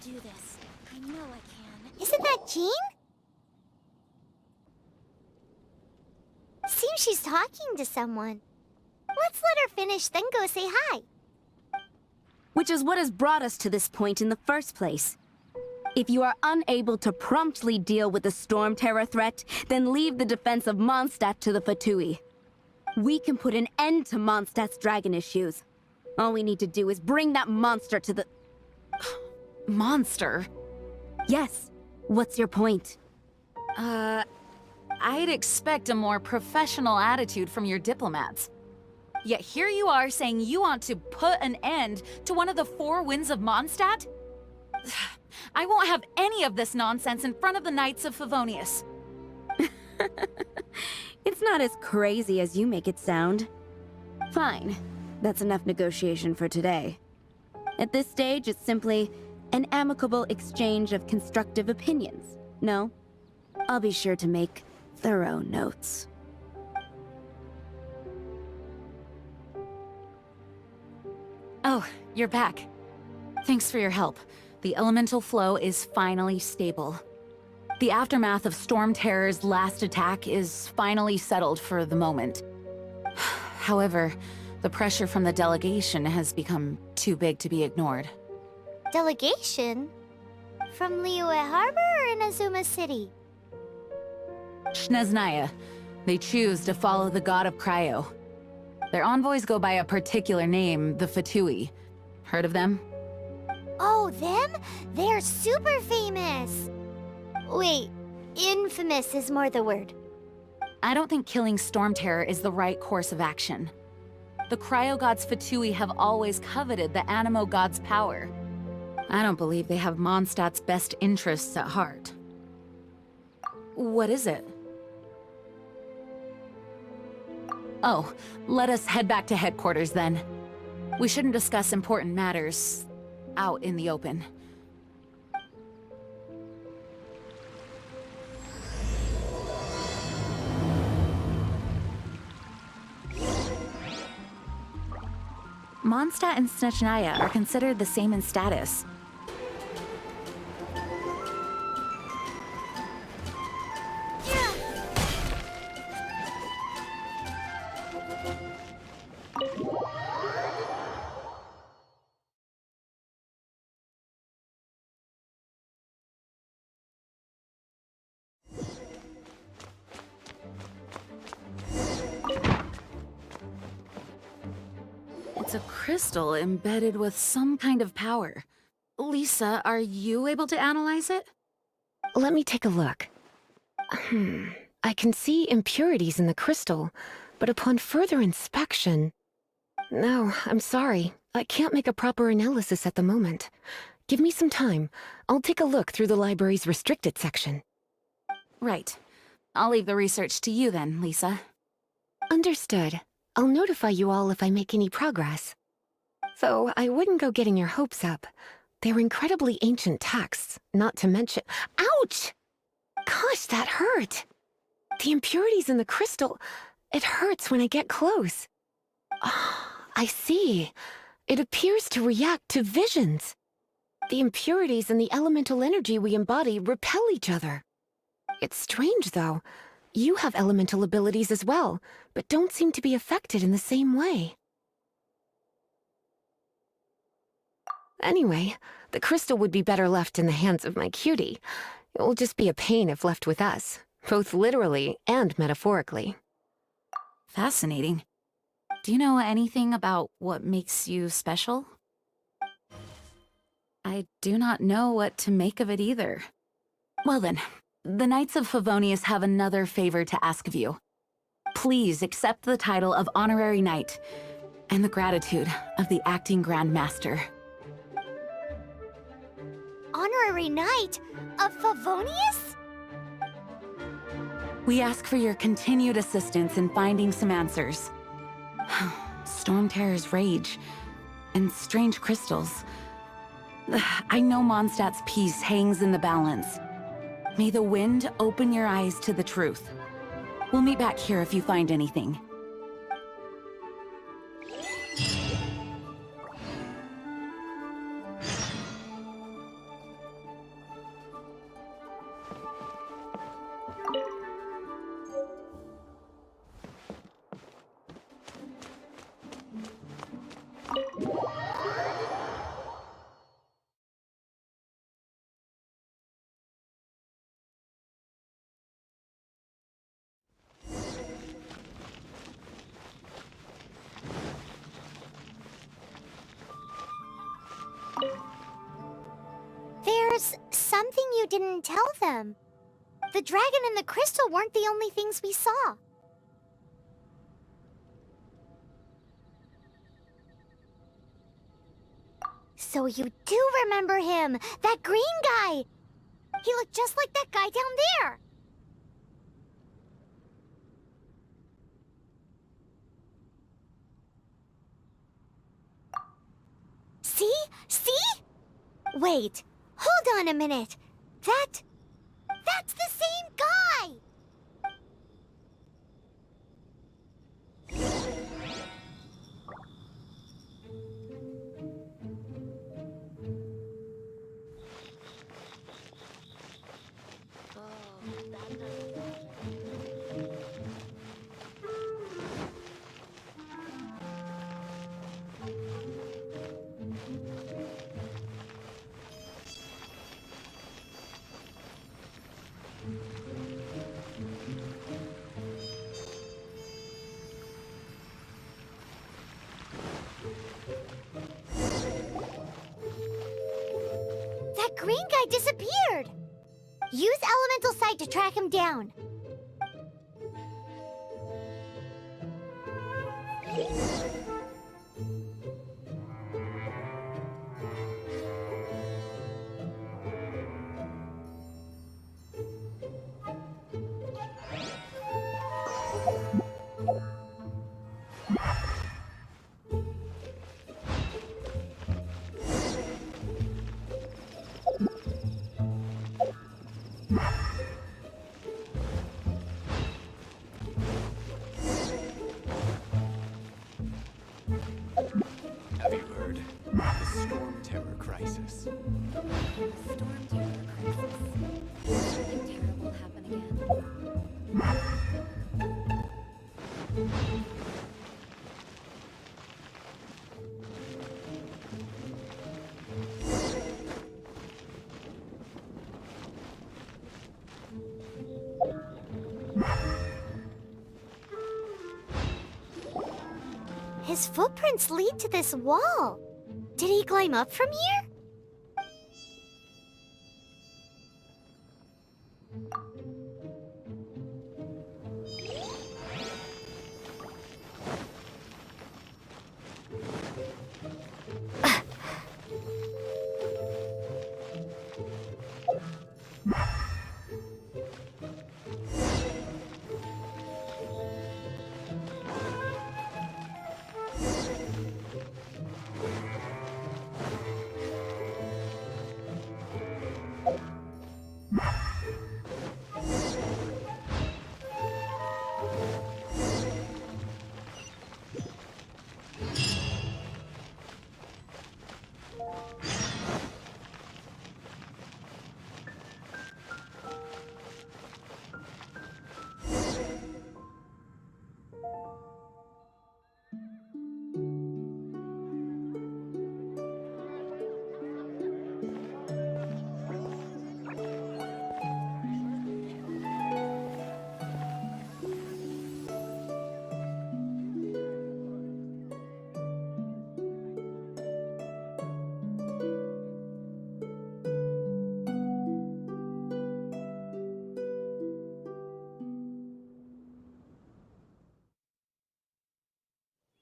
do this. I know I can. Isn't that Jean? Seems she's talking to someone. Let's let her finish, then go say hi. Which is what has brought us to this point in the first place. If you are unable to promptly deal with the Storm Terror threat, then leave the defense of Mondstadt to the Fatui. We can put an end to Mondstadt's dragon issues. All we need to do is bring that monster to the... Monster? Yes. What's your point? I'd expect a more professional attitude from your diplomats. Yet here you are saying you want to put an end to one of the four winds of Mondstadt? I won't have any of this nonsense in front of the Knights of Favonius. It's not as crazy as you make it sound. Fine. That's enough negotiation for today. At this stage, it's simply an amicable exchange of constructive opinions. No? I'll be sure to make thorough notes. Oh, you're back. Thanks for your help. The elemental flow is finally stable. The aftermath of Storm Terror's last attack is finally settled for the moment. However, the pressure from the delegation has become too big to be ignored. Delegation? From Liyue Harbor or Inazuma City? Shneznaya. They choose to follow the god of Cryo. Their envoys go by a particular name, the Fatui. Heard of them? Oh, them? They're super famous! Wait, infamous is more the word. I don't think killing Storm Terror is the right course of action. The Cryo God's Fatui have always coveted the Animo God's power. I don't believe they have Mondstadt's best interests at heart. What is it? Oh, let us head back to headquarters then. We shouldn't discuss important matters out in the open. Mondstadt and Snezhnaya are considered the same in status. It's a crystal embedded with some kind of power. Lisa, are you able to analyze it? Let me take a look. I can see impurities in the crystal, but upon further inspection... No, I'm sorry. I can't make a proper analysis at the moment. Give me some time. I'll take a look through the library's restricted section. Right. I'll leave the research to you then, Lisa. Understood. I'll notify you all if I make any progress. Though I wouldn't go getting your hopes up. They're incredibly ancient texts, not to mention— Ouch! Gosh, that hurt! The impurities in the crystal— it hurts when I get close. Ah, I see. It appears to react to visions. The impurities and the elemental energy we embody repel each other. It's strange, though. You have elemental abilities as well, but don't seem to be affected in the same way. Anyway, the crystal would be better left in the hands of my cutie. It will just be a pain if left with us, both literally and metaphorically. Fascinating. Do you know anything about what makes you special? I do not know what to make of it either. Well then, the Knights of Favonius have another favor to ask of you. Please accept the title of Honorary Knight and the gratitude of the Acting Grand Master. Honorary Knight of Favonius? We ask for your continued assistance in finding some answers. Storm Terror's rage and strange crystals. I know Mondstadt's peace hangs in the balance. May the wind open your eyes to the truth. We'll meet back here if you find anything. you didn't tell them. The dragon and the crystal weren't the only things we saw. So you do remember him! That green guy! He looked just like that guy down there! See? See? Wait, hold on a minute. That's the same guy! That green guy disappeared! Use elemental sight to track him down. Have you heard? The storm terror crisis. Storm terror crisis. Something terrible happen again. His footprints lead to this wall. Did he climb up from here?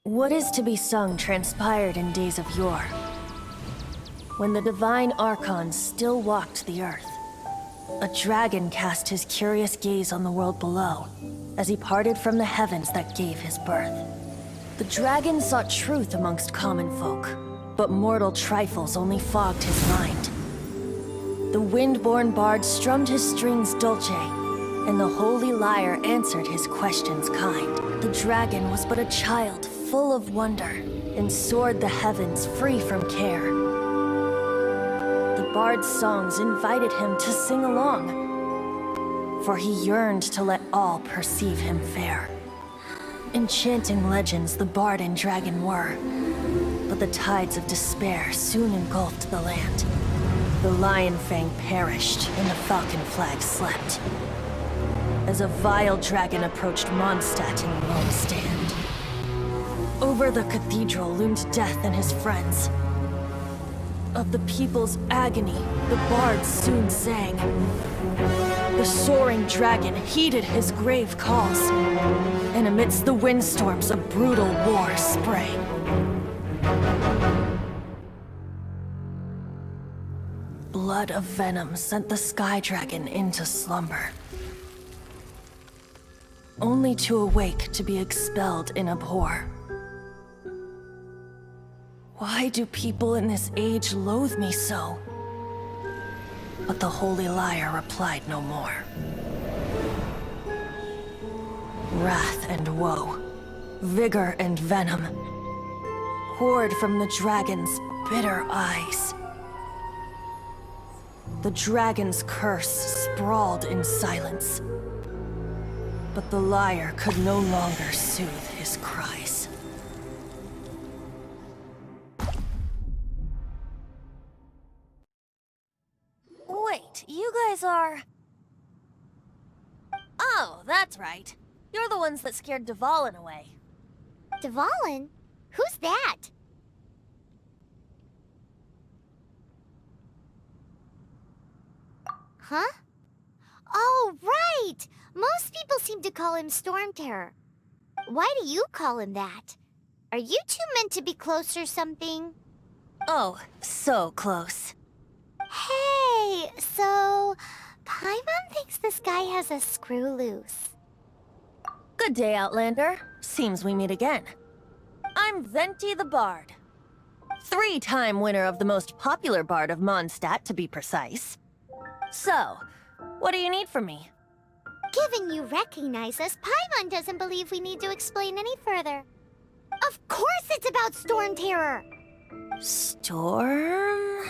What is to be sung transpired in days of yore, when the divine archons still walked the earth. A dragon cast his curious gaze on the world below, as he parted from the heavens that gave his birth. The dragon sought truth amongst common folk, but mortal trifles only fogged his mind. The wind-born bard strummed his strings dulce, and the holy lyre answered his questions kind. The dragon was but a child, full of wonder, and soared the heavens free from care. The bard's songs invited him to sing along, for he yearned to let all perceive him fair. Enchanting legends the bard and dragon were, but the tides of despair soon engulfed the land. The Lion Fang perished, and the Falcon Flag slept, as a vile dragon approached Mondstadt in lone stand. Over the cathedral loomed Death and his friends. Of the people's agony, the bard soon sang. The soaring dragon heeded his grave calls, and amidst the windstorms a brutal war sprang. Blood of venom sent the sky dragon into slumber, only to awake to be expelled in abhor. Why do people in this age loathe me so? But the holy liar replied no more. Wrath and woe, vigor and venom, poured from the dragon's bitter eyes. The dragon's curse sprawled in silence, but the liar could no longer soothe his cries. Wait, you guys are... Oh, that's right. You're the ones that scared Dvalin away. Dvalin? Who's that? Huh? Oh, right! Most people seem to call him Storm Terror. Why do you call him that? Are you two meant to be close or something? Oh, so close. Hey, so... Paimon thinks this guy has a screw loose. Good day, Outlander. Seems we meet again. I'm Venti the Bard. 3-time winner of the most popular bard of Mondstadt, to be precise. So, what do you need from me? Given you recognize us, Paimon doesn't believe we need to explain any further. Of course it's about Storm Terror! Storm?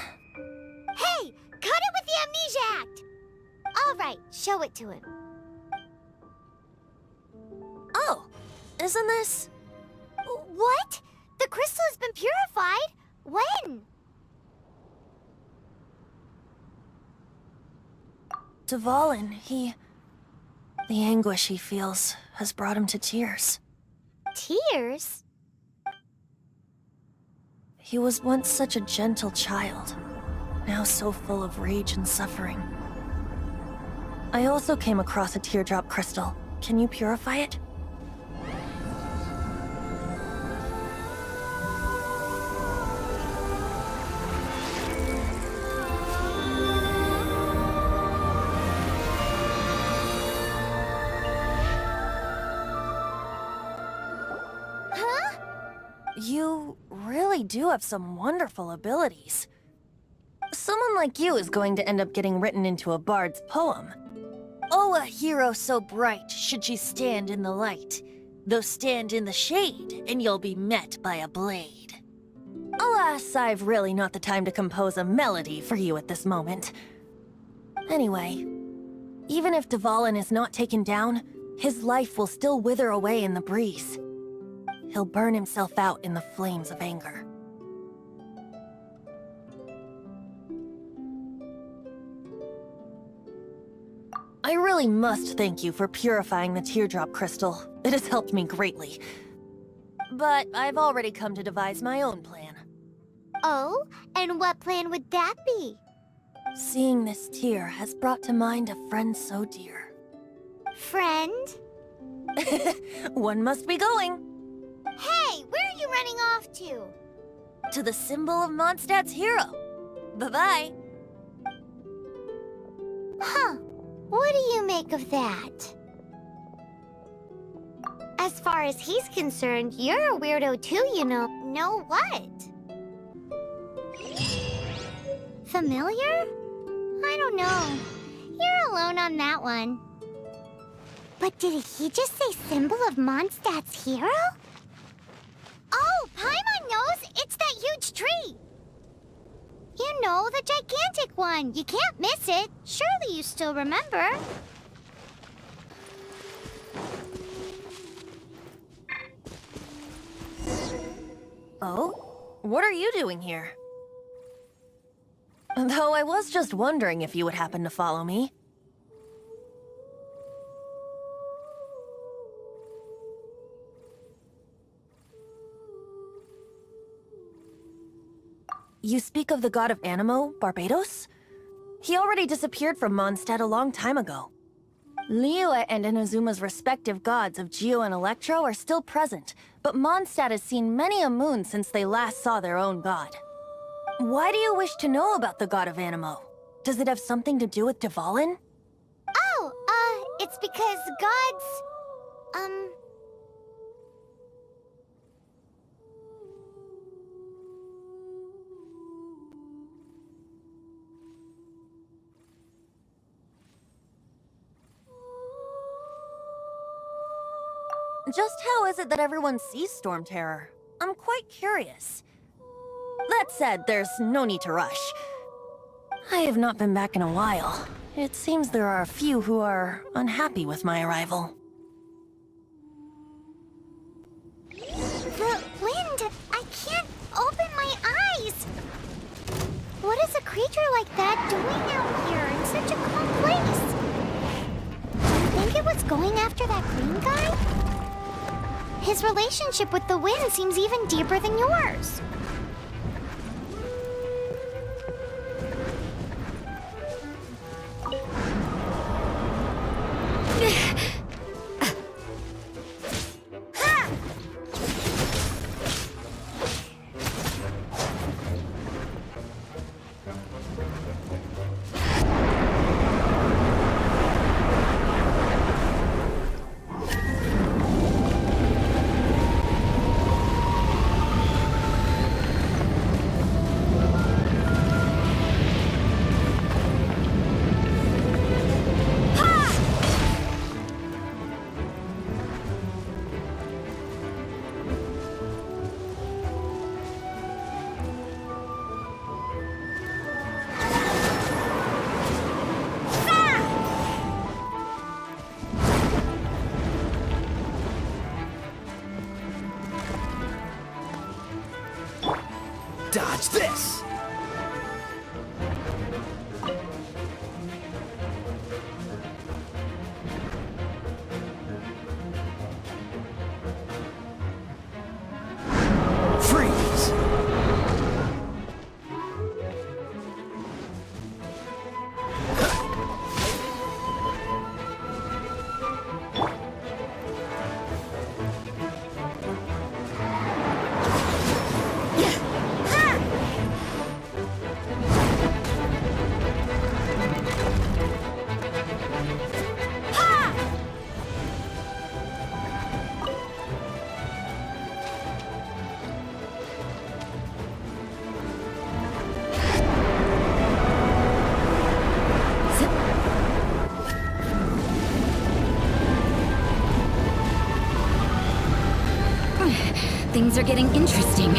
Hey! Cut it with the Amnesia Act! Alright, show it to him. Oh, isn't this... What? The crystal has been purified? When? Dvalin, the anguish he feels has brought him to tears. Tears? He was once such a gentle child, now so full of rage and suffering. I also came across a teardrop crystal. Can you purify it? You really do have some wonderful abilities. Someone like you is going to end up getting written into a bard's poem. Oh, a hero so bright should she stand in the light, though stand in the shade, and you'll be met by a blade. Alas, I've really not the time to compose a melody for you at this moment. Anyway, even if Dvalin is not taken down, his life will still wither away in the breeze. He'll burn himself out in the flames of anger. I really must thank you for purifying the teardrop crystal. It has helped me greatly. But I've already come to devise my own plan. Oh? And what plan would that be? Seeing this tear has brought to mind a friend so dear. Friend? One must be going. Hey, where are you running off to? To the symbol of Mondstadt's hero. Bye-bye. Huh. What do you make of that? As far as he's concerned, you're a weirdo too, you know. Know what? Familiar? I don't know. You're alone on that one. But did he just say symbol of Mondstadt's hero? Oh, Paimon knows! It's that huge tree! You know, the gigantic one. You can't miss it. Surely you still remember. Oh? What are you doing here? Though I was just wondering if you would happen to follow me. You speak of the god of Animo, Barbados? He already disappeared from Mondstadt a long time ago. Liyue and Inazuma's respective gods of Geo and Electro are still present, but Mondstadt has seen many a moon since they last saw their own god. Why do you wish to know about the god of Animo? Does it have something to do with Dvalin? Oh, it's because gods... Just how is it that everyone sees Storm Terror? I'm quite curious. That said, there's no need to rush. I have not been back in a while. It seems there are a few who are unhappy with my arrival. The wind! I can't open my eyes! What is a creature like that doing out here in such a calm place? Do you think it was going after that green guy? His relationship with the wind seems even deeper than yours. Dodge this! Freeze! Things are getting interesting.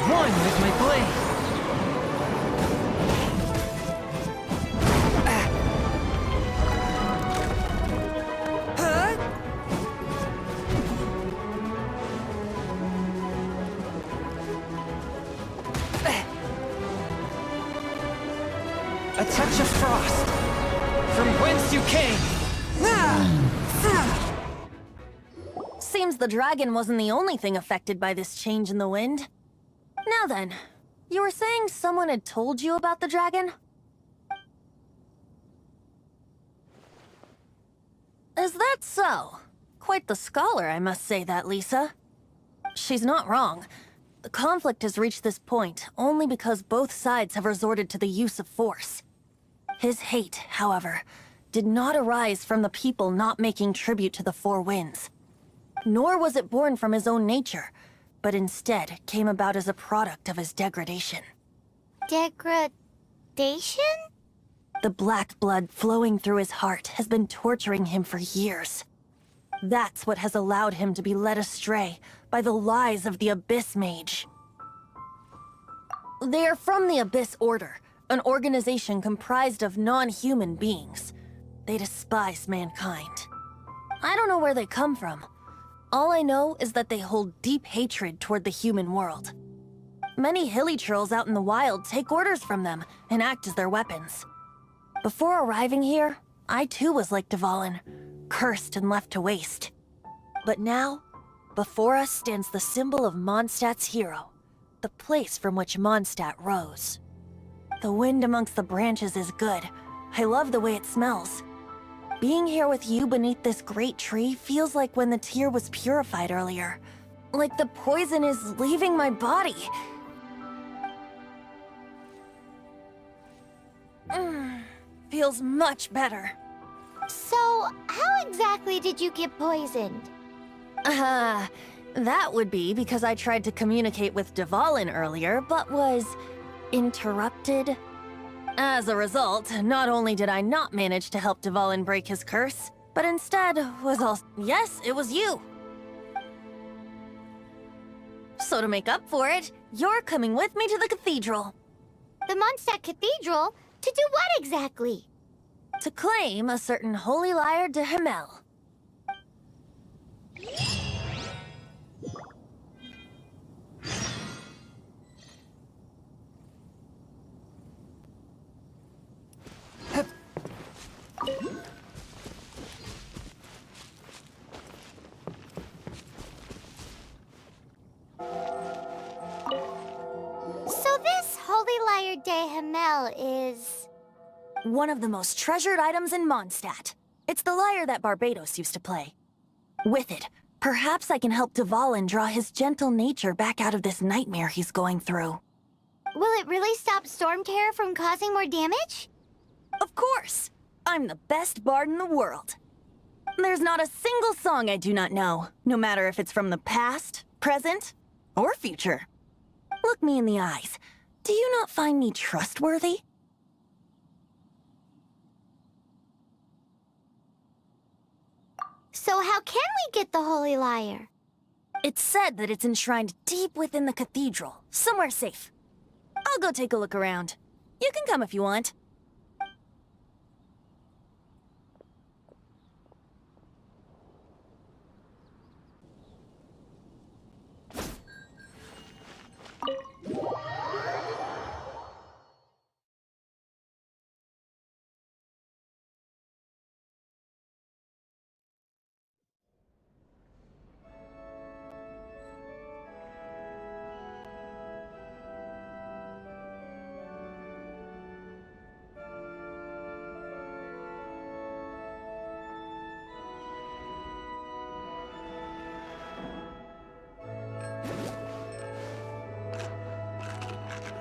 One with my blade! A touch of frost! From whence you came! Seems the dragon wasn't the only thing affected by this change in the wind. Now then, you were saying someone had told you about the dragon? Is that so? Quite the scholar, I must say that, Lisa. She's not wrong. The conflict has reached this point only because both sides have resorted to the use of force. His hate, however, did not arise from the people not making tribute to the Four Winds. Nor was it born from his own nature, but instead came about as a product of his degradation. Degradation? The black blood flowing through his heart has been torturing him for years. That's what has allowed him to be led astray by the lies of the Abyss Mage. They are from the Abyss Order, an organization comprised of non-human beings. They despise mankind. I don't know where they come from. All I know is that they hold deep hatred toward the human world. Many hilly trolls out in the wild take orders from them and act as their weapons. Before arriving here, I too was like Dvalin, cursed and left to waste. But now, before us stands the symbol of Mondstadt's hero, the place from which Mondstadt rose. The wind amongst the branches is good. I love the way it smells. Being here with you beneath this great tree feels like when the tear was purified earlier. Like the poison is leaving my body. Feels much better. So, how exactly did you get poisoned? That would be because I tried to communicate with Dvalin earlier, but was interrupted. As a result, not only did I not manage to help Dvalin break his curse, but instead was all— yes, it was you. So to make up for it, you're coming with me to the cathedral. The Mondstadt Cathedral? To do what exactly? To claim a certain holy lyre de Himmel. So this Holy Lyre de Himmel is... one of the most treasured items in Mondstadt. It's the lyre that Barbados used to play. With it, perhaps I can help Dvalin draw his gentle nature back out of this nightmare he's going through. Will it really stop Storm Terror from causing more damage? Of course! I'm the best bard in the world. There's not a single song I do not know, no matter if it's from the past, present, or future. Look me in the eyes. Do you not find me trustworthy? So how can we get the Holy Lyre? It's said that it's enshrined deep within the cathedral, somewhere safe. I'll go take a look around. You can come if you want.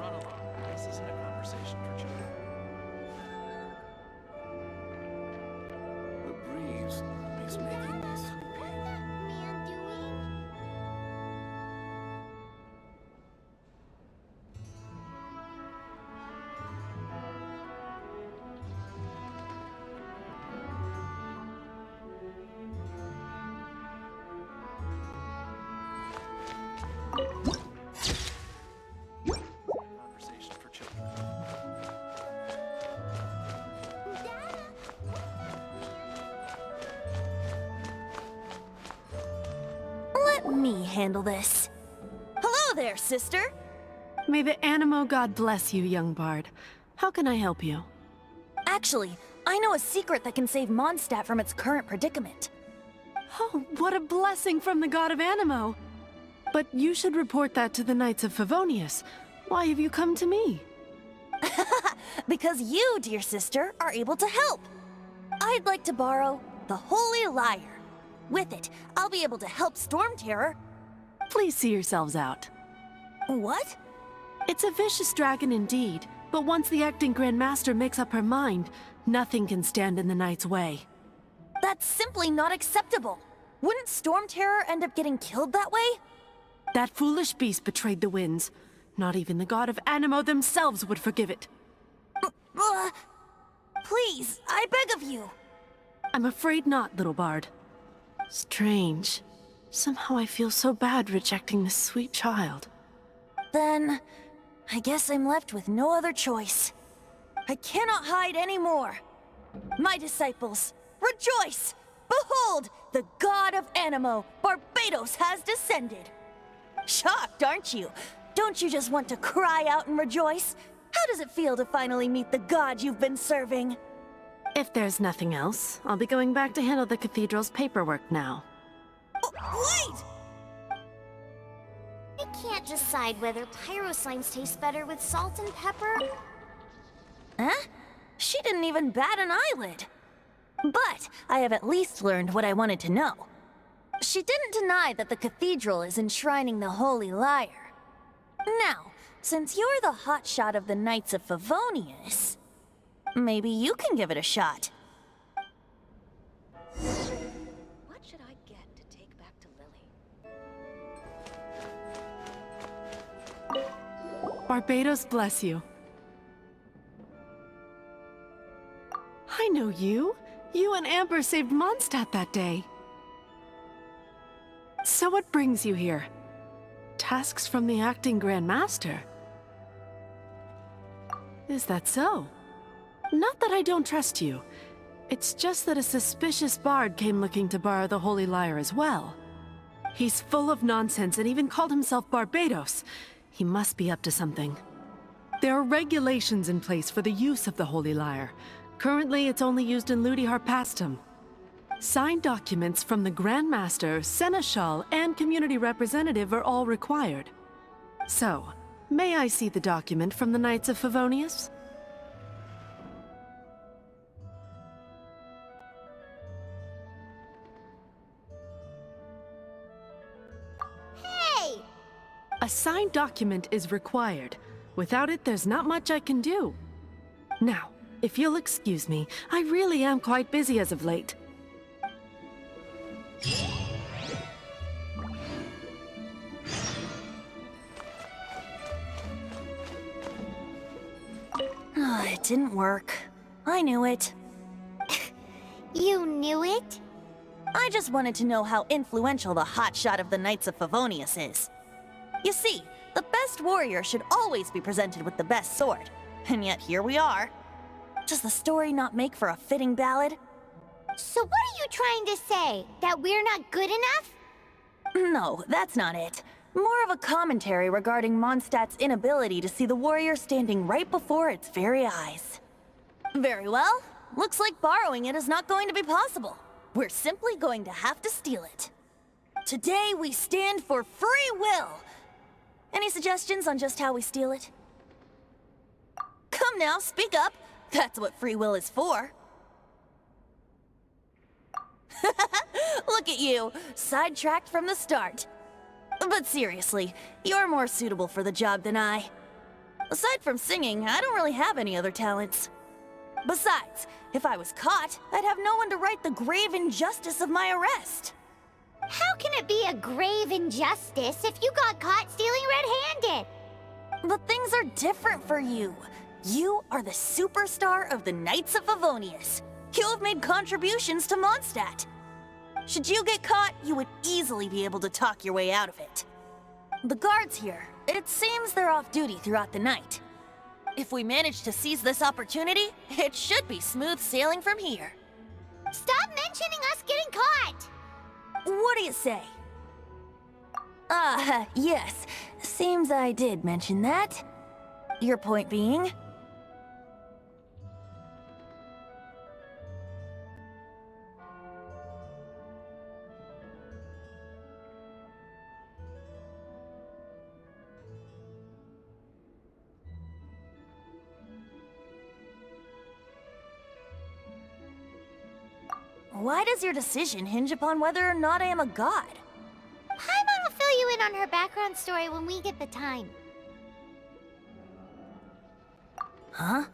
Run along. This isn't a conversation for children. The breeze is making me sleepy. Man doing? Conversation for children. Let me handle this. Hello there, sister! May the Animo God bless you, young bard. How can I help you? Actually, I know a secret that can save Mondstadt from its current predicament. Oh, what a blessing from the God of Animo! But you should report that to the Knights of Favonius. Why have you come to me? Because you, dear sister, are able to help. I'd like to borrow the Holy Lyre. With it, I'll be able to help Storm Terror. Please see yourselves out. What? It's a vicious dragon indeed, but once the acting Grand Master makes up her mind, nothing can stand in the Knight's way. That's simply not acceptable. Wouldn't Storm Terror end up getting killed that way? That foolish beast betrayed the winds. Not even the God of Animo themselves would forgive it. Please, I beg of you. I'm afraid not, little bard. Strange. Somehow I feel so bad rejecting this sweet child. Then, I guess I'm left with no other choice. I cannot hide anymore. My disciples, rejoice! Behold, the god of Animo, Barbados, has descended! Shocked, aren't you? Don't you just want to cry out and rejoice? How does it feel to finally meet the god you've been serving? If there's nothing else, I'll be going back to handle the cathedral's paperwork now. Wait! I can't decide whether pyro slimes taste better with salt and pepper. Huh? She didn't even bat an eyelid. But I have at least learned what I wanted to know. She didn't deny that the cathedral is enshrining the Holy Lyre. Now, since you're the hotshot of the Knights of Favonius, maybe you can give it a shot. What should I get to take back to Lily? Barbados bless you. I know you. You and Amber saved Mondstadt that day. So what brings you here? Tasks from the acting Grand Master? Is that so? Not that I don't trust you. It's just that a suspicious bard came looking to borrow the Holy Lyre as well. He's full of nonsense and even called himself Barbados. He must be up to something. There are regulations in place for the use of the Holy Lyre. Currently, it's only used in Ludi Harpastum. Signed documents from the Grand Master, Seneschal, and Community Representative are all required. So, may I see the document from the Knights of Favonius? Hey! A signed document is required. Without it, there's not much I can do. Now, if you'll excuse me, I really am quite busy as of late. It didn't work. I knew it. You knew it? I just wanted to know how influential the hotshot of the Knights of Favonius is. You see, the best warrior should always be presented with the best sword. And yet here we are. Does the story not make for a fitting ballad? So what are you trying to say? That we're not good enough? No, that's not it. More of a commentary regarding Mondstadt's inability to see the warrior standing right before its very eyes. Very well. Looks like borrowing it is not going to be possible. We're simply going to have to steal it. Today we stand for free will. Any suggestions on just how we steal it? Come now, speak up. That's what free will is for. Look at you, sidetracked from the start. But seriously, you're more suitable for the job than I. Aside from singing, I don't really have any other talents. Besides, if I was caught, I'd have no one to right the grave injustice of my arrest. How can it be a grave injustice if you got caught stealing red-handed? But things are different for you. You are the superstar of the Knights of Favonius. You have made contributions to Mondstadt. Should you get caught, you would easily be able to talk your way out of it. The guards here, it seems they're off duty throughout the night. If we manage to seize this opportunity, it should be smooth sailing from here. Stop mentioning us getting caught! What do you say? Yes. Seems I did mention that. Your point being? Why does your decision hinge upon whether or not I am a god? Paimon will fill you in on her background story when we get the time. Huh?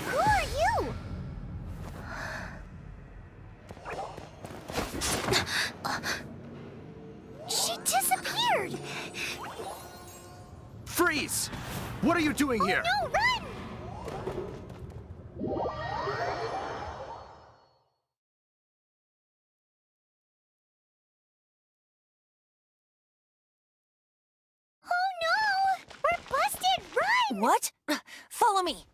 Who are you? She disappeared! Freeze! What are you doing here? No, run! Oh no! We're busted! Run! What? Follow me.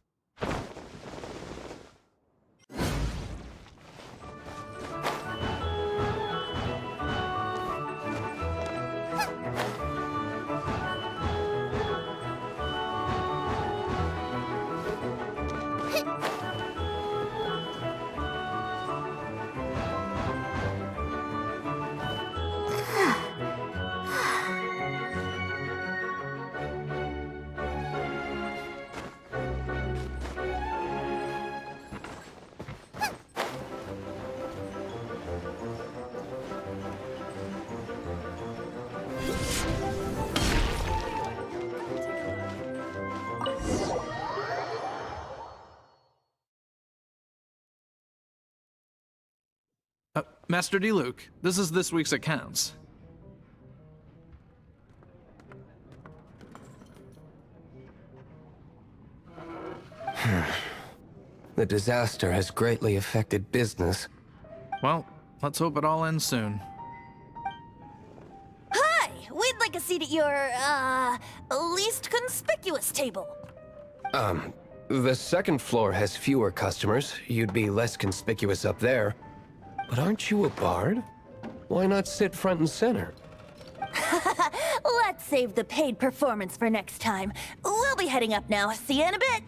Master D. Luke, this is this week's accounts. The disaster has greatly affected business. Well, let's hope it all ends soon. Hi! We'd like a seat at your, least conspicuous table. The second floor has fewer customers. You'd be less conspicuous up there. But aren't you a bard? Why not sit front and center? Let's save the paid performance for next time. We'll be heading up now. See you in a bit.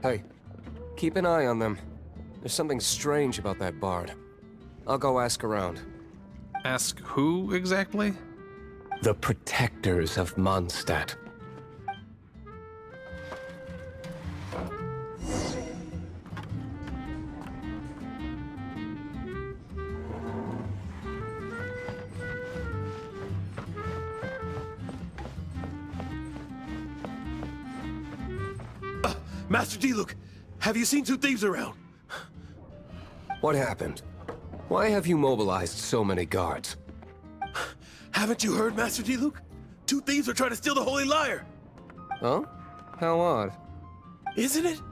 Hey, keep an eye on them. There's something strange about that bard. I'll go ask around. Ask who exactly? The protectors of Mondstadt. Master D. Luke, have you seen two thieves around? What happened? Why have you mobilized so many guards? Haven't you heard, Master D. Luke? Two thieves are trying to steal the Holy Lyre. Huh? How odd. Isn't it?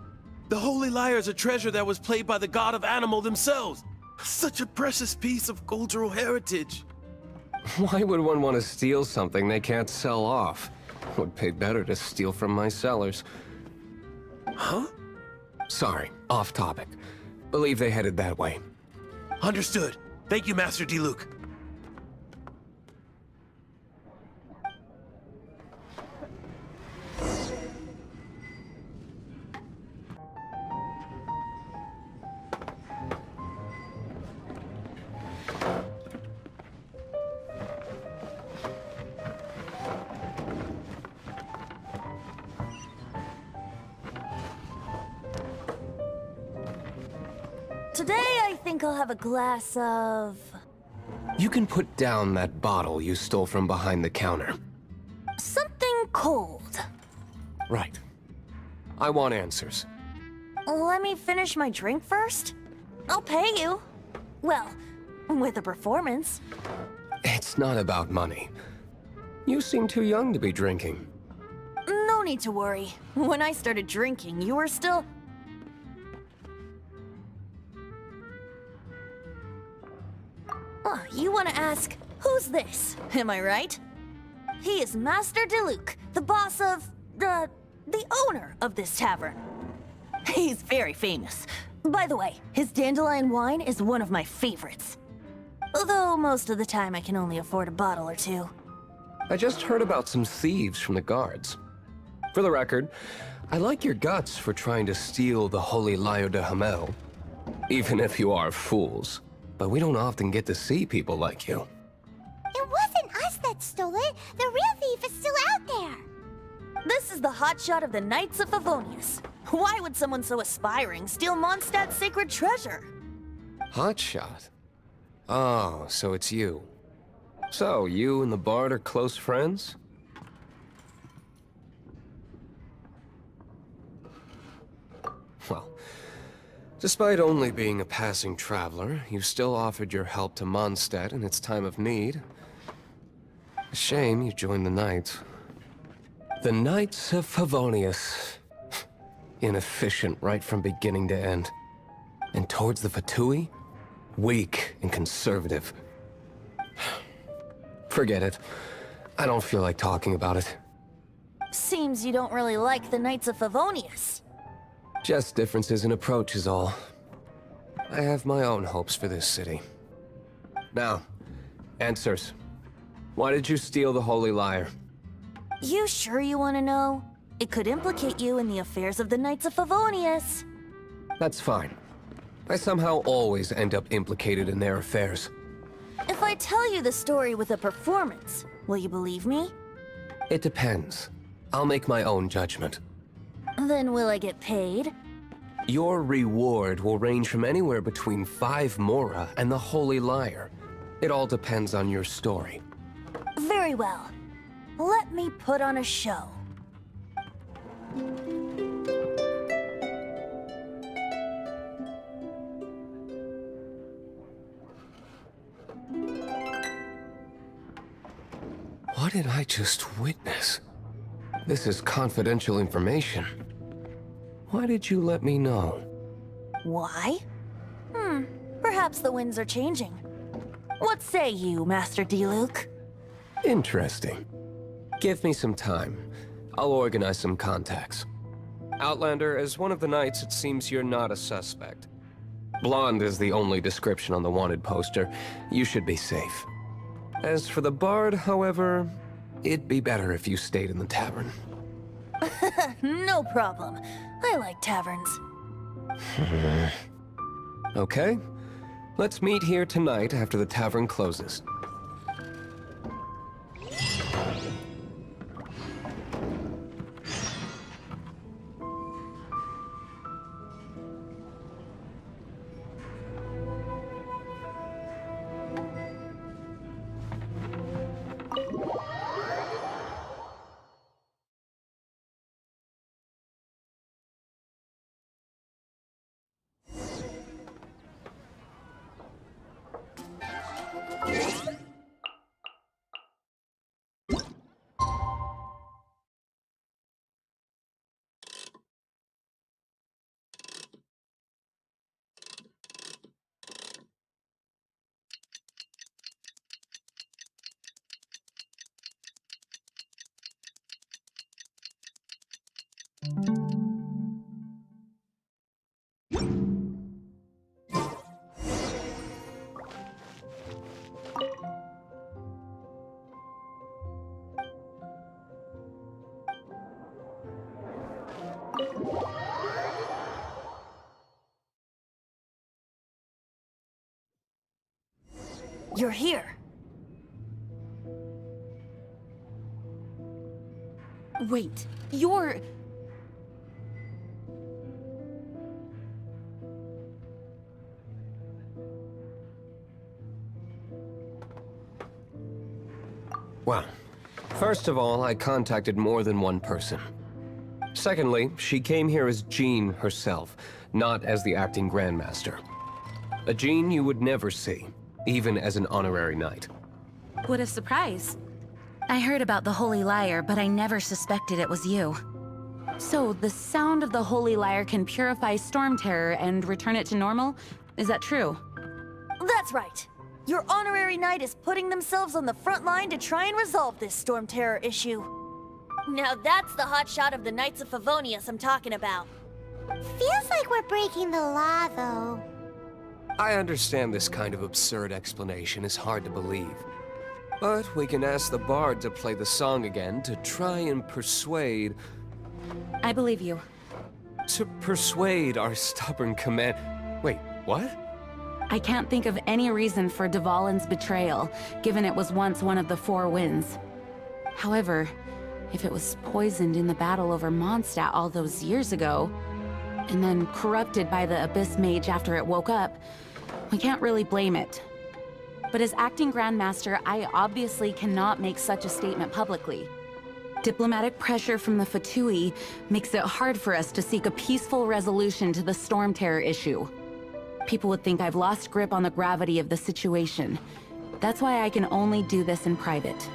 The Holy Lyre is a treasure that was played by the god of animal themselves. Such a precious piece of cultural heritage. Why would one want to steal something they can't sell off? Would pay better to steal from my sellers. Huh? Sorry, off topic. Believe they headed that way. Understood. Thank you, Master D. Luke. Today I think I'll have a glass of... You can put down that bottle you stole from behind the counter. something cold. Right. I want answers. Let me finish my drink first. I'll pay you. Well, with a performance. It's not about money. You seem too young to be drinking. No need to worry. When I started drinking, you were still... You want to ask, who's this? Am I right? He is Master Diluc, the boss of... the owner of this tavern. He's very famous. By the way, his dandelion wine is one of my favorites. Although most of the time I can only afford a bottle or two. I just heard about some thieves from the guards. For the record, I like your guts for trying to steal the Holy Lyre de Hamel. Even if you are fools. But we don't often get to see people like you. It wasn't us that stole it. The real thief is still out there. This is the hotshot of the Knights of Favonius. Why would someone so aspiring steal Mondstadt's sacred treasure? Hotshot? Oh, so it's you. So, you and the Bard are close friends? Well, despite only being a passing traveler, you still offered your help to Mondstadt in its time of need. A shame you joined the Knights. The Knights of Favonius. Inefficient right from beginning to end. And towards the Fatui, weak and conservative. Forget it. I don't feel like talking about it. Seems you don't really like the Knights of Favonius. Just differences in approach is all. I have my own hopes for this city. Now, answers. Why did you steal the Holy Lyre? You sure you want to know? It could implicate you in the affairs of the Knights of Favonius. That's fine. I somehow always end up implicated in their affairs. If I tell you the story with a performance, will you believe me? It depends. I'll make my own judgment. Then will I get paid? Your reward will range from anywhere between 5 Mora and the Holy Lyre. It all depends on your story. Very well. Let me put on a show. What did I just witness? This is confidential information. Why did you let me know? Why? Perhaps the winds are changing. What say you, Master Diluc? Interesting. Give me some time. I'll organize some contacts. Outlander, as one of the Knights, it seems you're not a suspect. Blonde is the only description on the wanted poster. You should be safe. As for the Bard, however, it'd be better if you stayed in the tavern. No problem. I like taverns. Okay. Let's meet here tonight after the tavern closes. You're here. Wait, you're... First of all, I contacted more than one person. Secondly, she came here as Jean herself, not as the acting Grandmaster. A Jean you would never see, even as an honorary knight. What a surprise. I heard about the Holy Lyre, but I never suspected it was you. So, the sound of the Holy Lyre can purify Storm Terror and return it to normal? Is that true? That's right. Your honorary knight is putting themselves on the front line to try and resolve this Storm Terror issue. Now that's the hotshot of the Knights of Favonius I'm talking about. Feels like we're breaking the law, though. I understand this kind of absurd explanation is hard to believe. But we can ask the bard to play the song again to try and persuade... I believe you. To persuade our stubborn command... Wait, what? I can't think of any reason for Dvalin's betrayal, given it was once one of the Four Winds. However, if it was poisoned in the battle over Mondstadt all those years ago, and then corrupted by the Abyss Mage after it woke up, we can't really blame it. But as acting Grandmaster, I obviously cannot make such a statement publicly. Diplomatic pressure from the Fatui makes it hard for us to seek a peaceful resolution to the Storm Terror issue. People would think I've lost grip on the gravity of the situation. That's why I can only do this in private.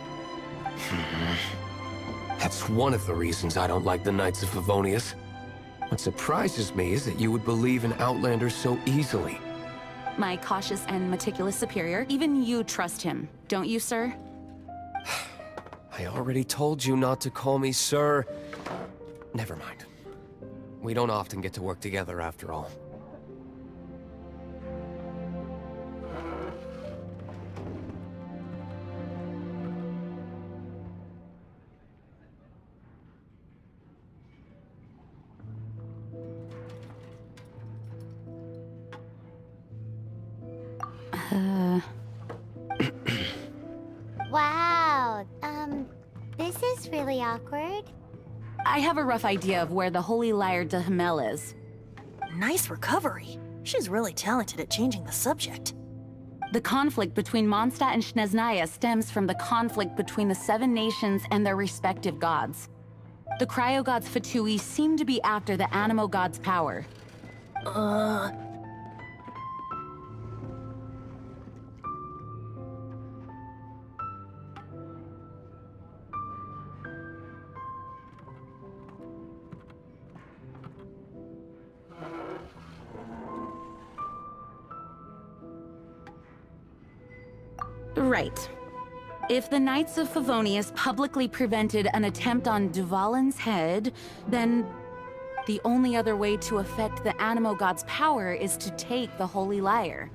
That's one of the reasons I don't like the Knights of Favonius. What surprises me is that you would believe in Outlanders so easily. My cautious and meticulous superior, even you trust him, don't you, sir? I already told you not to call me sir. Never mind. We don't often get to work together after all. Wow, this is really awkward. I have a rough idea of where the Holy Lyre de Himmel is. Nice recovery. She's really talented at changing the subject. The conflict between Mondstadt and Snezhnaya stems from the conflict between the Seven Nations and their respective gods. The Cryo-Gods Fatui seem to be after the Animo God's power. Right. If the Knights of Favonius publicly prevented an attempt on Dvalin's head, then the only other way to affect the Animo God's power is to take the Holy Lyre.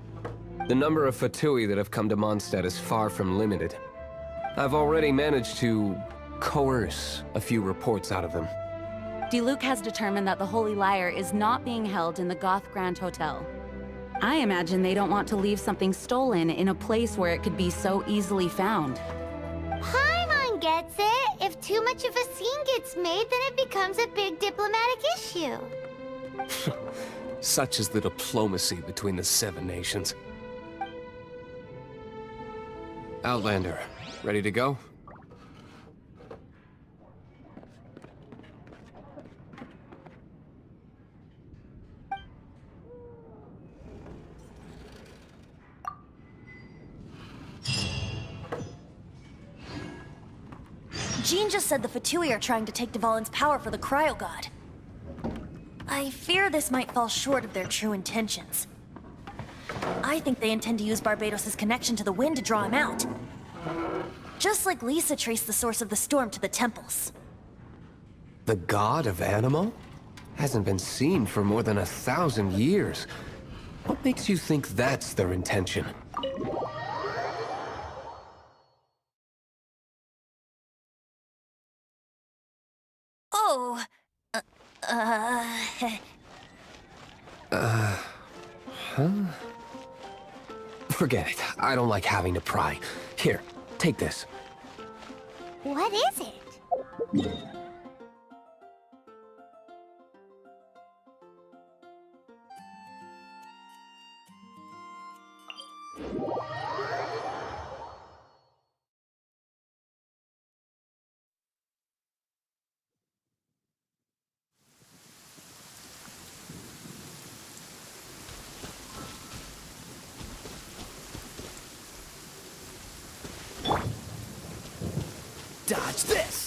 The number of Fatui that have come to Mondstadt is far from limited. I've already managed to coerce a few reports out of them. Diluc has determined that the Holy Lyre is not being held in the Goth Grand Hotel. I imagine they don't want to leave something stolen in a place where it could be so easily found. Paimon gets it. If too much of a scene gets made, then it becomes a big diplomatic issue. Such is the diplomacy between the Seven Nations. Outlander, ready to go? Jean just said the Fatui are trying to take Dvalin's power for the Cryo God. I fear this might fall short of their true intentions. I think they intend to use Barbados' connection to the wind to draw him out. Just like Lisa traced the source of the storm to the temples. The god of Animo? Hasn't been seen for more than 1,000 years. What makes you think that's their intention? Oh, Forget it. I don't like having to pry. Here, take this. What is it? Dodge this!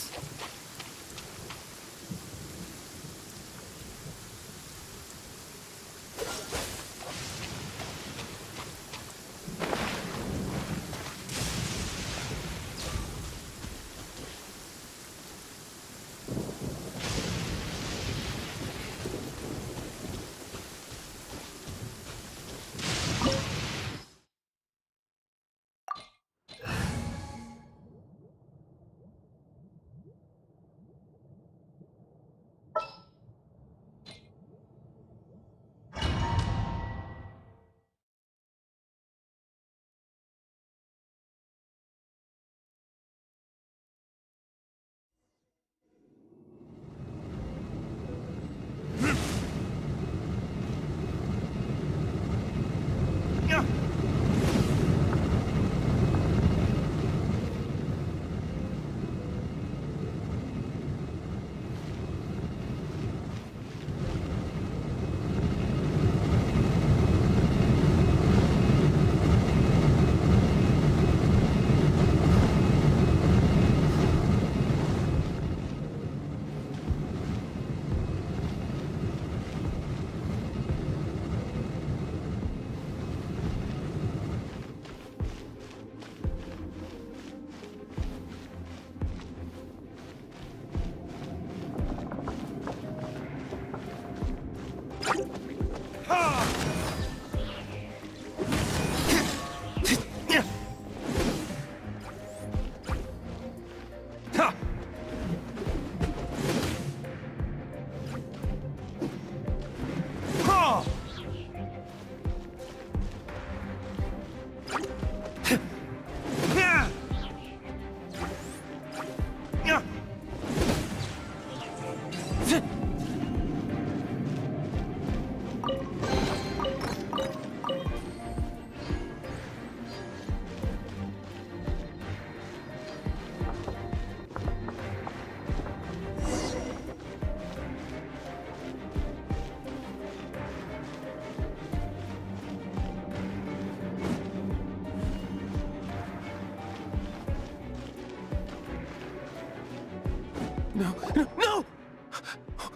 No, no, no!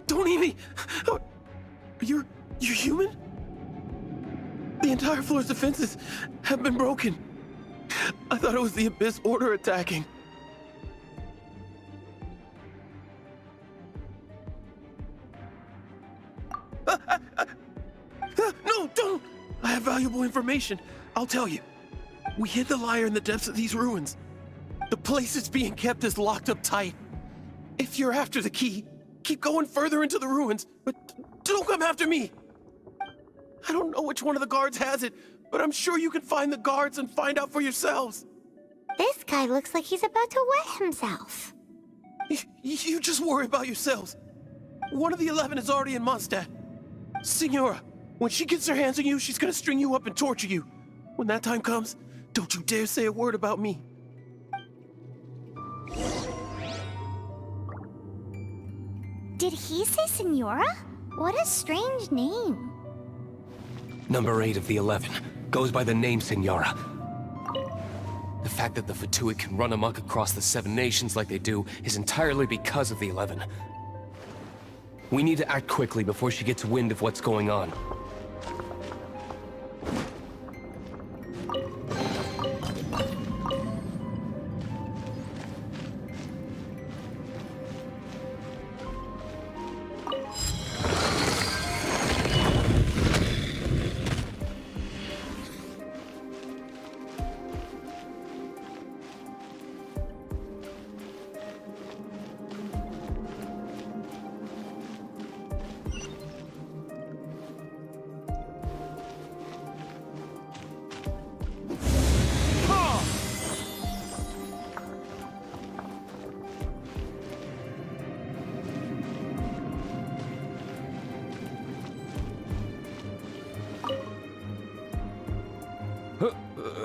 Don't eat me! You're human? The entire floor's defenses have been broken. I thought it was the Abyss Order attacking. No, don't! I have valuable information. I'll tell you. We hid the lyre in the depths of these ruins. The place it's being kept is locked up tight. If you're after the key, keep going further into the ruins, but don't come after me. I don't know which one of the guards has it, but I'm sure you can find the guards and find out for yourselves. This guy looks like he's about to wet himself. You just worry about yourselves. One of the 11 is already in Mondstadt. Signora, when she gets her hands on you, she's gonna string you up and torture you. When that time comes, don't you dare say a word about me. Did he say Senora? What a strange name. Number 8 of the 11 goes by the name Senora. The fact that the Fatui can run amok across the 7 nations like they do is entirely because of the 11. We need to act quickly before she gets wind of what's going on.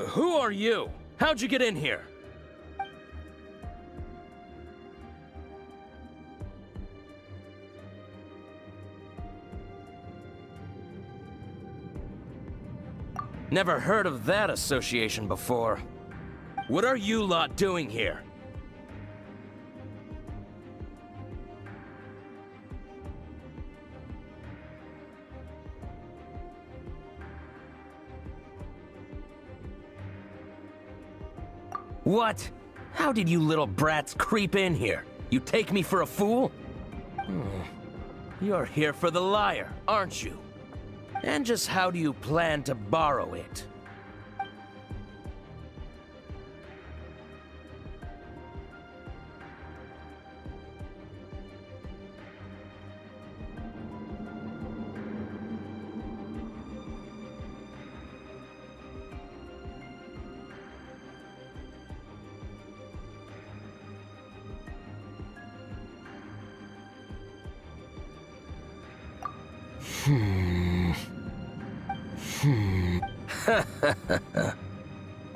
Who are you? How'd you get in here? Never heard of that association before. What are you lot doing here? What? How did you little brats creep in here? You take me for a fool? You're here for the lyre, aren't you? And just how do you plan to borrow it?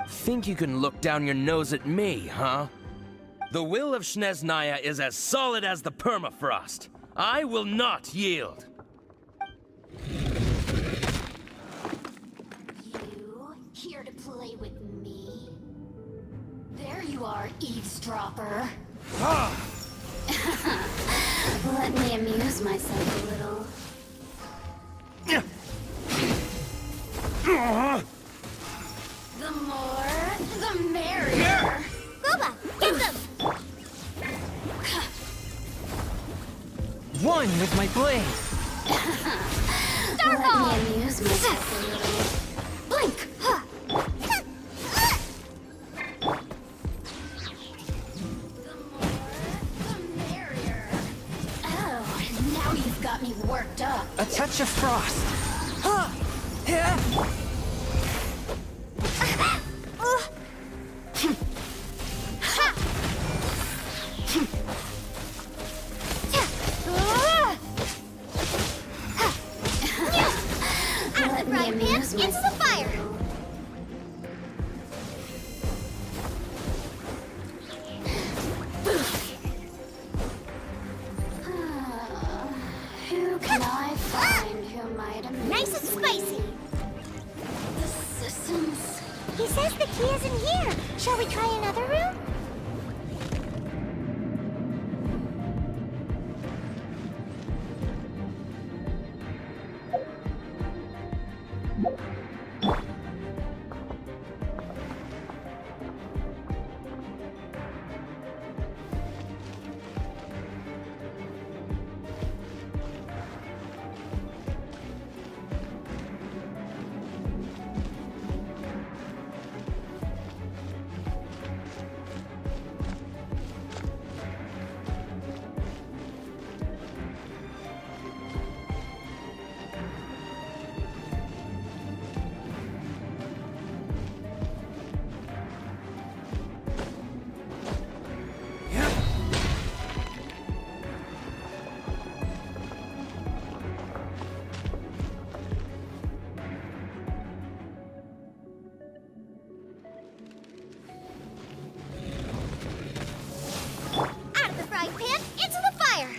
Think you can look down your nose at me, huh? The will of Snezhnaya is as solid as the permafrost. I will not yield. You here to play with me? There you are, eavesdropper. Let me amuse myself a little. The more, the merrier. Boba, get them! One with my blade. Let me amuse myself a little. Blink! The more, the merrier. Oh, now you've got me worked up. A touch of frost. Huh. Yeah. Let me amuse Into myself. the fire! Who can I find who might amuse Nice and me? spicy! The systems. He says the key is in here. Shall we try another room? Out of the frying pan, into the fire!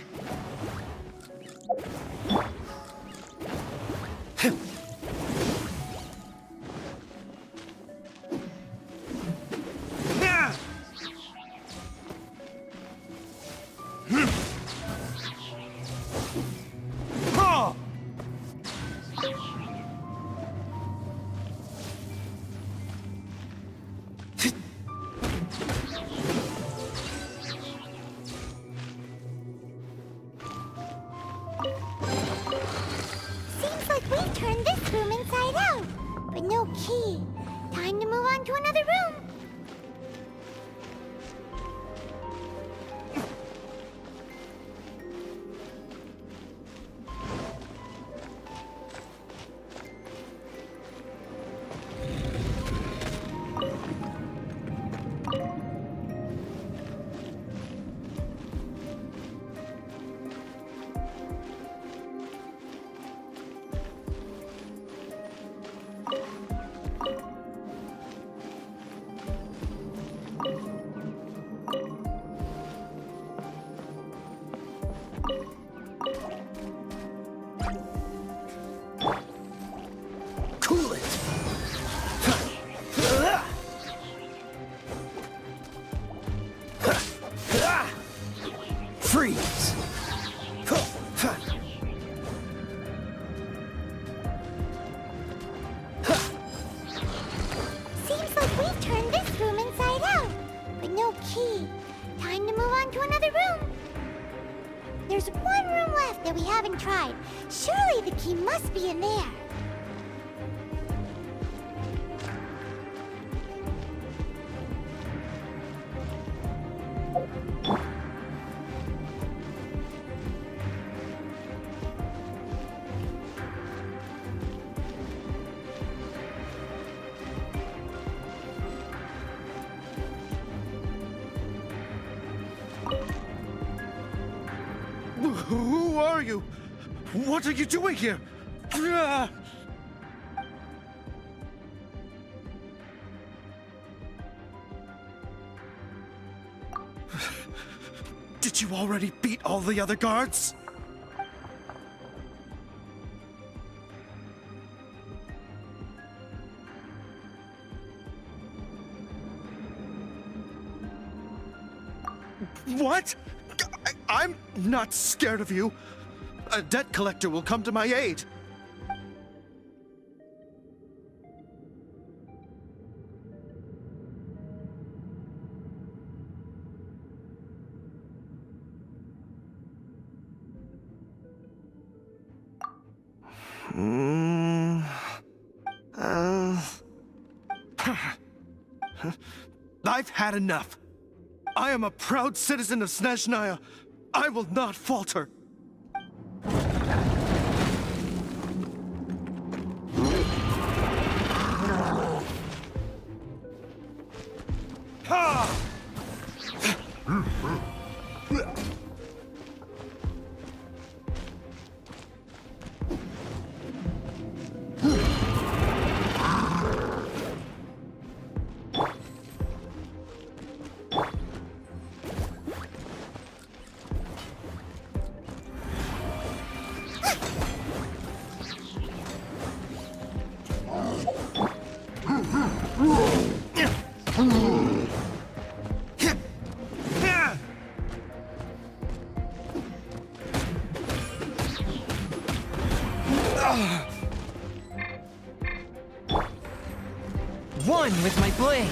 Seems like we've turned this room inside out, but no key. Time to move on to another room. Cool it! Freeze! Seems like we've turned this room inside out, There's one room left that we haven't tried. Surely the key must be in there. Who are you? What are you doing here? Ah! Did you already beat all the other guards? What? I'm not scared of you. A debt collector will come to my aid. I've had enough. I am a proud citizen of Snezhnaya. I will not falter. Ha! One with my blade.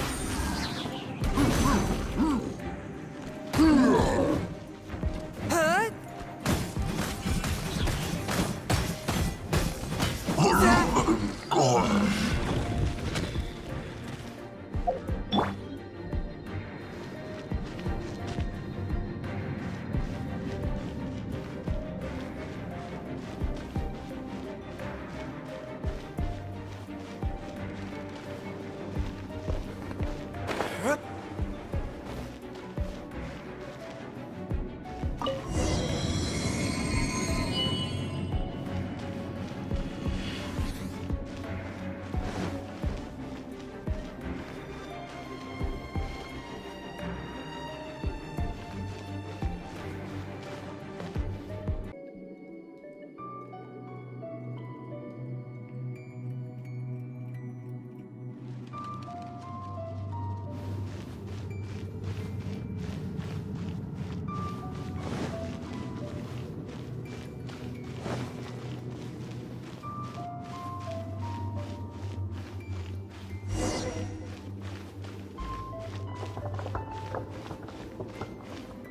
Huh?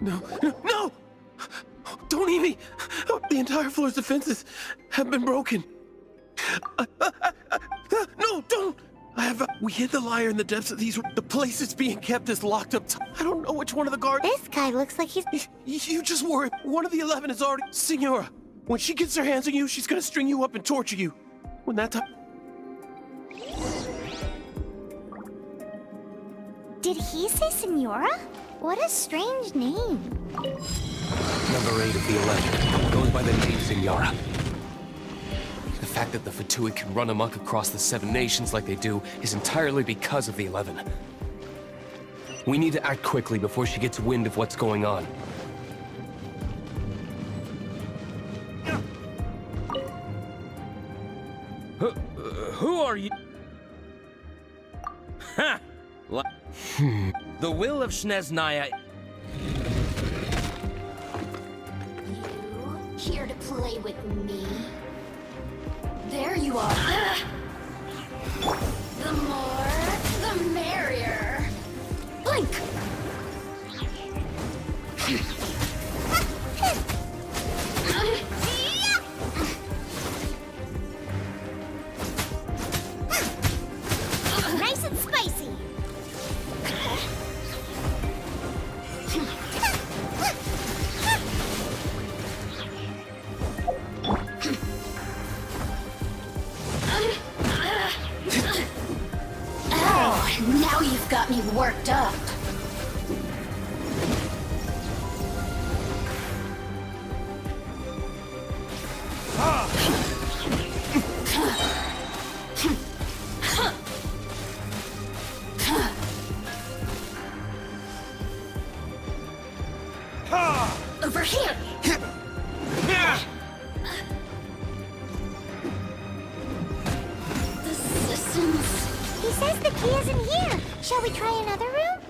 No, no, no! Don't eat me! The entire floor's defenses have been broken. No, don't! We hid the lyre in the depths of these. The place it's being kept is locked up. I don't know which one of the guards. This guy looks like he's... You just worry. One of the 11 is already... Senora, when she gets her hands on you, she's gonna string you up and torture you. When that time... Did he say Senora? What a strange name. Number 8 of the 11 goes by the name Senora. The fact that the Fatui can run amok across the 7 nations like they do is entirely because of the 11. We need to act quickly before she gets wind of what's going on. Who are you? Ha! The will of Snezhnaya. You here to play with me? There you are. The more, the merrier. Blink! Over here! The systems... He says the key isn't here. Shall we try another room?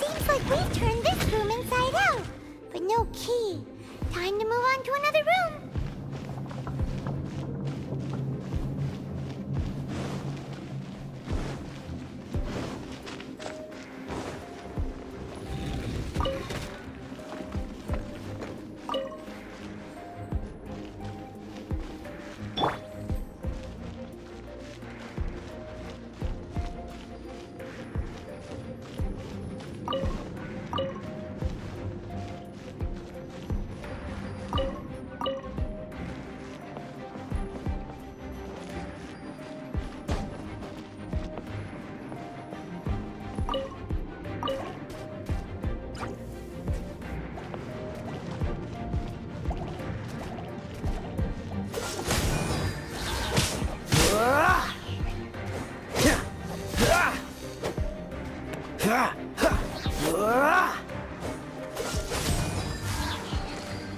Seems like we've turned this room inside out, but no key. Time to move on to another room.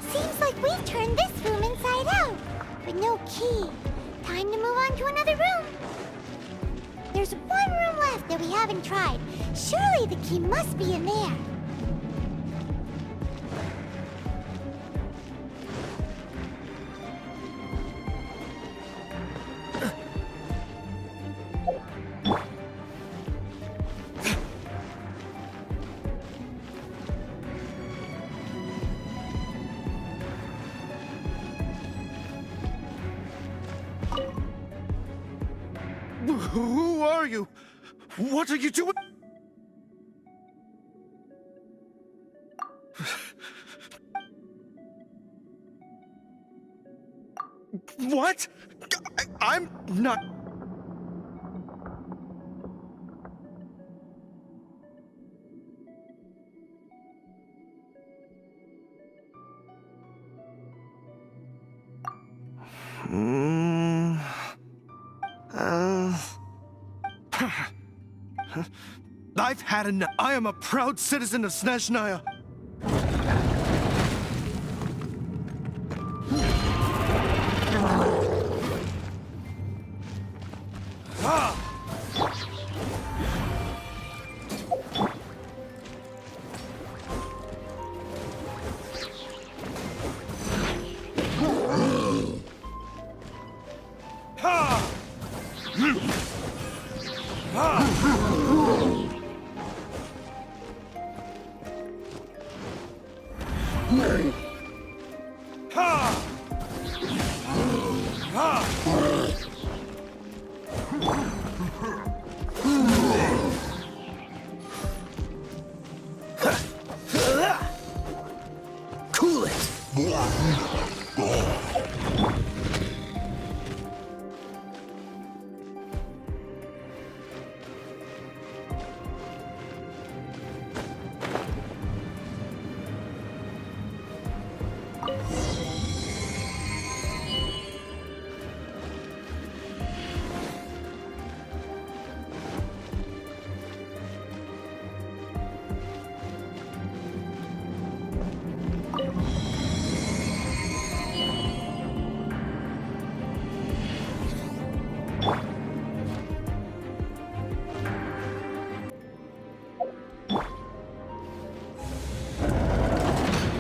Seems like we've turned this room inside out, but no key. Time to move on to another room. There's one room left that we haven't tried. Surely the key must be in there. Who are you? What are you doing? What? I'm not... I've had enough. I am a proud citizen of Snezhnaya. Cool it!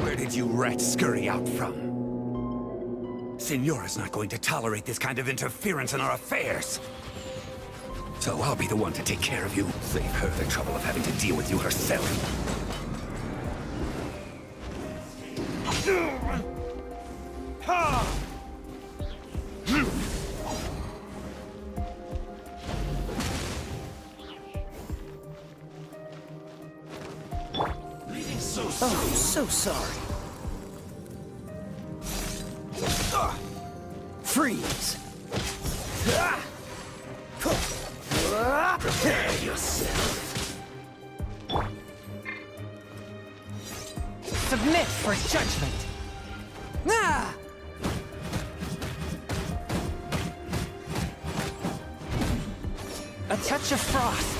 Where did you rats scurry out from? Signora's not going to tolerate this kind of interference in our affairs. So I'll be the one to take care of you. Save her the trouble of having to deal with you herself. Oh, so sorry. Freeze! Prepare yourself. Submit for judgment. Ah! A touch of frost.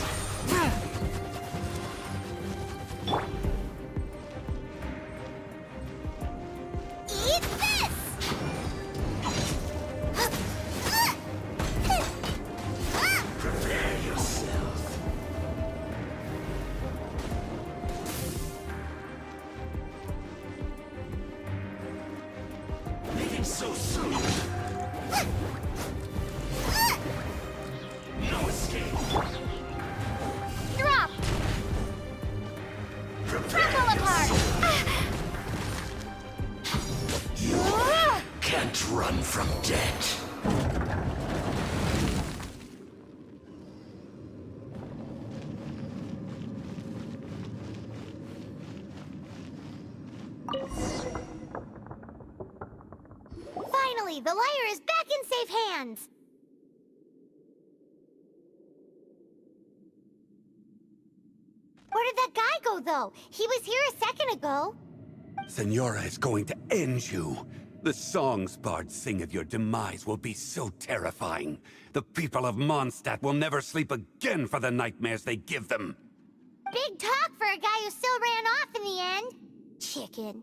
Eat this! Prepare yourself. Leaving so soon. No escape. Drop! Crumble apart! You can't run from death. Finally, the lyre is back in safe hands! Where did that guy go, though? He was here a second ago. Senora is going to end you. The songs bards sing of your demise will be so terrifying. The people of Mondstadt will never sleep again for the nightmares they give them. Big talk for a guy who still ran off in the end. Chicken.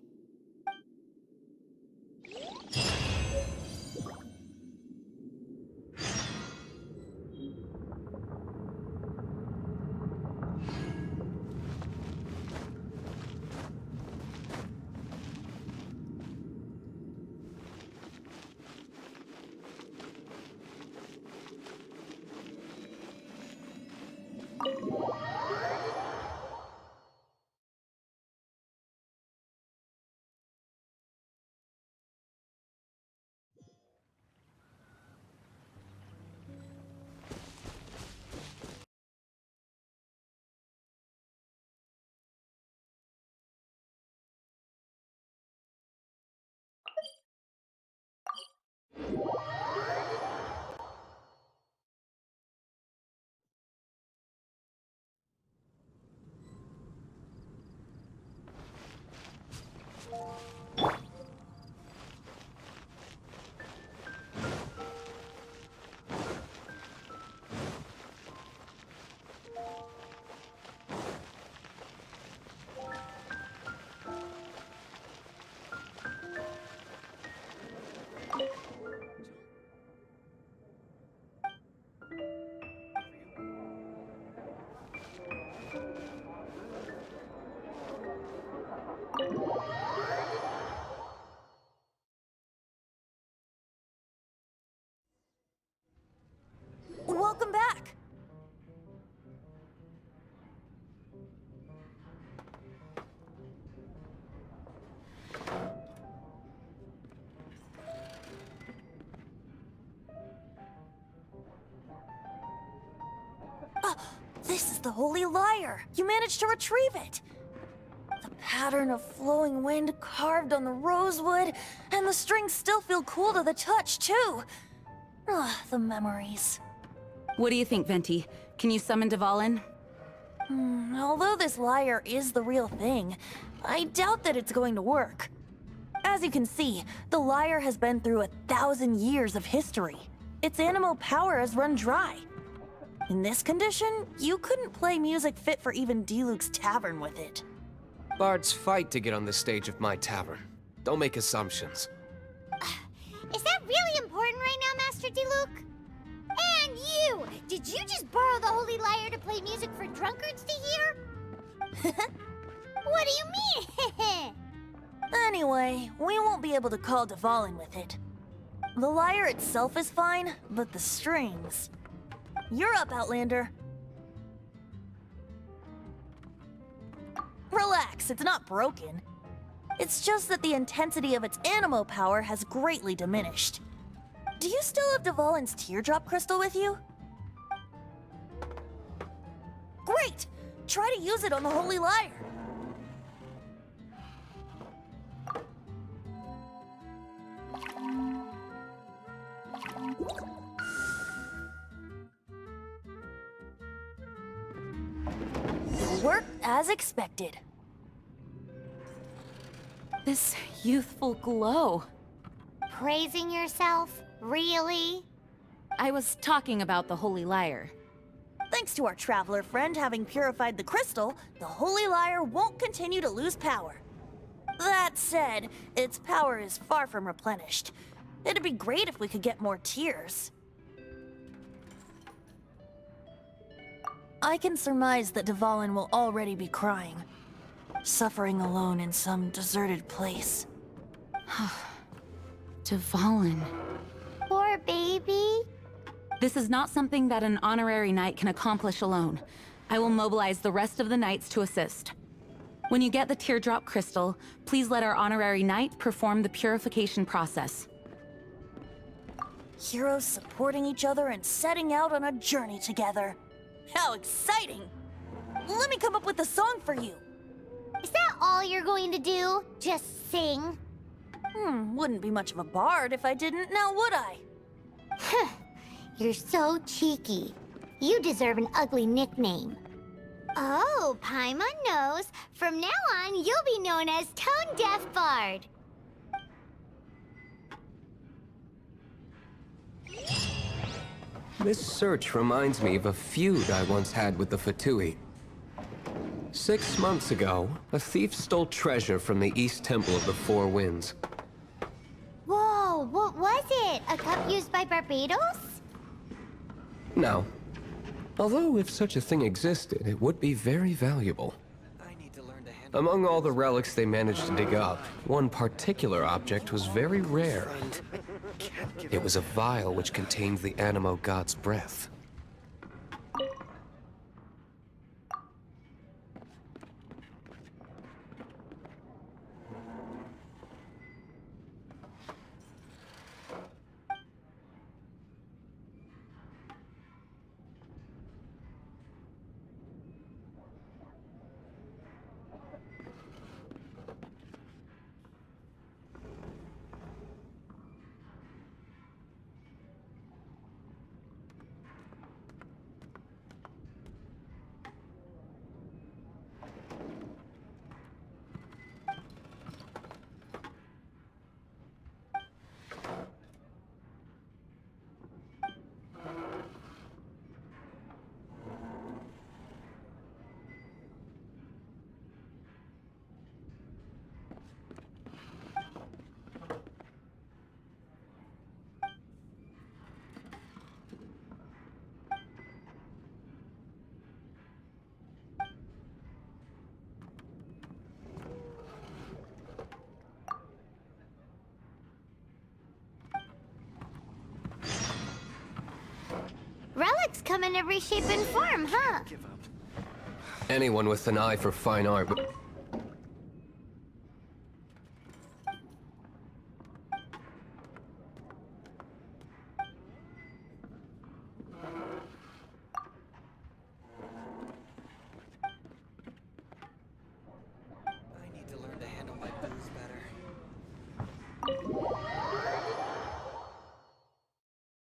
Welcome back! This is the Holy Lyre! You managed to retrieve it! The pattern of flowing wind carved on the rosewood, and the strings still feel cool to the touch, too! The memories. What do you think, Venti? Can you summon Dvalin? Although this lyre is the real thing, I doubt that it's going to work. As you can see, the lyre has been through 1,000 years of history. Its animal power has run dry. In this condition, you couldn't play music fit for even Diluc's tavern with it. Bards fight to get on the stage of my tavern. Don't make assumptions. Is that really important right now, Master Diluc? And you! Did you just borrow the Holy Lyre to play music for drunkards to hear? What do you mean? Anyway, we won't be able to call Dvalin with it. The lyre itself is fine, but the strings... You're up, Outlander. Relax, it's not broken. It's just that the intensity of its animo power has greatly diminished. Do you still have Dvalin's teardrop crystal with you? Great! Try to use it on the Holy Lyre. It worked as expected. This youthful glow. Praising yourself? Really? I was talking about the Holy Lyre. Thanks to our traveler friend having purified the crystal, the Holy Lyre won't continue to lose power. That said, its power is far from replenished. It'd be great if we could get more tears. I can surmise that Dvalin will already be crying, suffering alone in some deserted place. Dvalin. Poor baby. This is not something that an honorary knight can accomplish alone. I will mobilize the rest of the knights to assist. When you get the teardrop crystal, please let our honorary knight perform the purification process. Heroes supporting each other and setting out on a journey together. How exciting! Let me come up with a song for you. Is that all you're going to do? Just sing? Wouldn't be much of a bard if I didn't, now would I? You're so cheeky. You deserve an ugly nickname. Oh, Paimon knows. From now on, you'll be known as Tone Deaf Bard. This search reminds me of a feud I once had with the Fatui. 6 months ago, a thief stole treasure from the East Temple of the Four Winds. Whoa, what was it? A cup used by Barbados? No. Although if such a thing existed, it would be very valuable. Among all the relics they managed to dig up, one particular object was very rare. It was a vial which contained the Animo god's breath. Relics come in every shape and form, huh? Anyone with an eye for fine art